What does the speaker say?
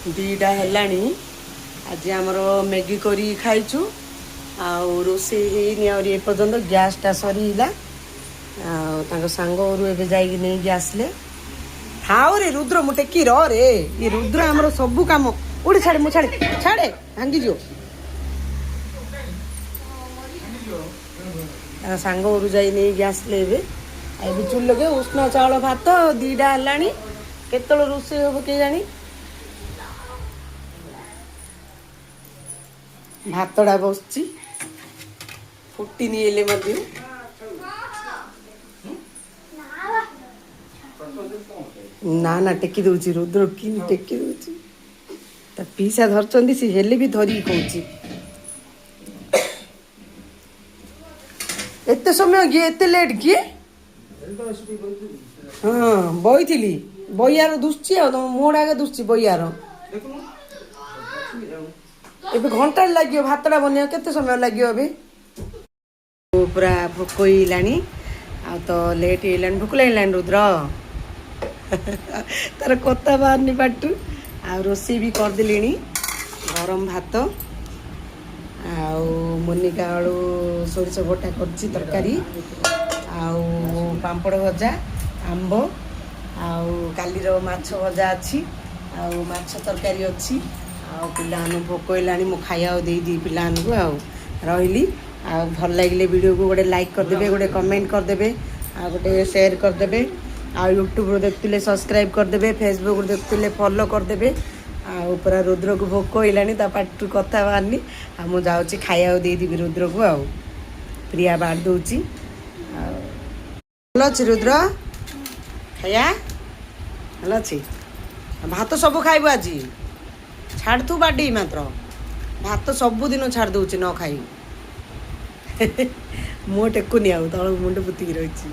ଦୁଇଟା ହେଲାଣି। ଆଜି ଆମର ମ୍ୟାଗି କରି ଖାଇଛୁ। ଆଉ ରୋଷେଇ ହେଇନି ଆହୁରି ଏପର୍ଯ୍ୟନ୍ତ। ଗ୍ୟାସ୍ଟା ସରିଲା। ଆଉ ତାଙ୍କ ସାଙ୍ଗ ଘରୁ ଏବେ ଯାଇକି ନେଇକି ଆସିଲେ। ଥାଉରେ ରୁଦ୍ର ମୁଁ ଟେକି ରେ ଇଏ ରୁଦ୍ର ଆମର ସବୁ କାମ ଉଠି ଛାଡ଼େ ମୁଁ ଛାଡ଼େ ଛାଡ଼େ ଭାଙ୍ଗିଯିବ। ତାଙ୍କ ସାଙ୍ଗ ଘରୁ ଯାଇ ନେଇକି ଆସିଲେ ଏବେ। ଏବେ ଚୁଲି ଲଗେଇ ଉଷୁନା ଚାଉଳ ଭାତ 2ଟା ହେଲାଣି। କେତେବେଳେ ରୋଷେଇ ହବ କେଜାଣି। ଭାତଟା ବସିଛି ଫୁଟିନି ହେଲେ ମଧ୍ୟ। ନା ନା ଟେକି ଦଉଛି ରୁଦ୍ର କି ଟେକି ଦଉଛି। ତା ପିସା ଧରିଛନ୍ତି ସେ ହେଲେ ବି ଧରିକି କହୁଛି। ଏତେ ସମୟ କିଏ ଏତେ ଲେଟ୍ କିଏ? ହଁ ବଇଥିଲି ବଇଆର ଦୁଶୁଛି ଆଉ ତମ ମୁହଁଟା ଆଗେ ଦୁଶୁଛି ବଇଆର। ଏବେ ଘଣ୍ଟାଟେ ଲାଗିବ ଭାତଟା ବନେଇବା। କେତେ ସମୟ ଲାଗିବ ଏବେ? ପୁରା ଭୋକ ହେଇଲାଣି। ଆଉ ତ ଲେଟ୍ ହେଇଗଲାଣି। ଭୋକ ଲାଗିଲାଣି ରୁଦ୍ର? ତାର କଥା ବାହାରୁନି ପାଟିରୁ। ଆଉ ରୋଷେଇ ବି କରିଦେଲିଣି। ଗରମ ଭାତ ଆଉ ମୋନିକା ଆଳୁ ସୋରିଷ ବଟା କରିଛି ତରକାରୀ। ଆଉ ପାମ୍ପଡ଼ ଭଜା, ଆମ୍ବ, ଆଉ କାଲିର ମାଛ ଭଜା ଅଛି। ଆଉ ମାଛ ତରକାରୀ ଅଛି। ଆଉ ପିଲାମାନଙ୍କୁ ଭୋକ ହେଲାଣି ମୁଁ ଖାଇବାକୁ ଦେଇଦିଏ ପିଲାମାନଙ୍କୁ। ଆଉ ରହିଲି। ଆଉ ଭଲ ଲାଗିଲେ ଭିଡ଼ିଓକୁ ଗୋଟେ ଲାଇକ୍ କରିଦେବେ, ଗୋଟେ କମେଣ୍ଟ କରିଦେବେ, ଆଉ ଗୋଟେ ସେୟାର କରିଦେବେ। ଆଉ ୟୁଟ୍ୟୁବରୁ ଦେଖୁଥିଲେ ସବସ୍କ୍ରାଇବ୍ କରିଦେବେ, ଫେସବୁକରୁ ଦେଖୁଥିଲେ ଫଲୋ କରିଦେବେ। ଆଉ ପୁରା ରୁଦ୍ରକୁ ଭୋକ ହେଇଲାଣି ତା ପାଟିରୁ କଥା ବାହାରୁନି। ଆଉ ମୁଁ ଯାଉଛି ଖାଇବାକୁ ଦେଇଦେବି ରୁଦ୍ରକୁ। ଆଉ ପ୍ରିୟା ବାଢ଼ ଦେଉଛି। ଆଉ ଭଲ ଅଛି ରୁଦ୍ର? ଖାଇବା ଭଲ ଅଛି। ଭାତ ସବୁ ଖାଇବୁ ଆଜି? ଛାଡ଼ୁଥିବୁ ବାଡ଼ି ମାତ୍ର। ଭାତ ସବୁଦିନ ଛାଡ଼ି ଦେଉଛି ନ ଖାଇ। ମୁହଁ ଟେକୁନି ଆଉ ତଳକୁ ମୁଣ୍ଡ ପୋତିକି ରହିଛି।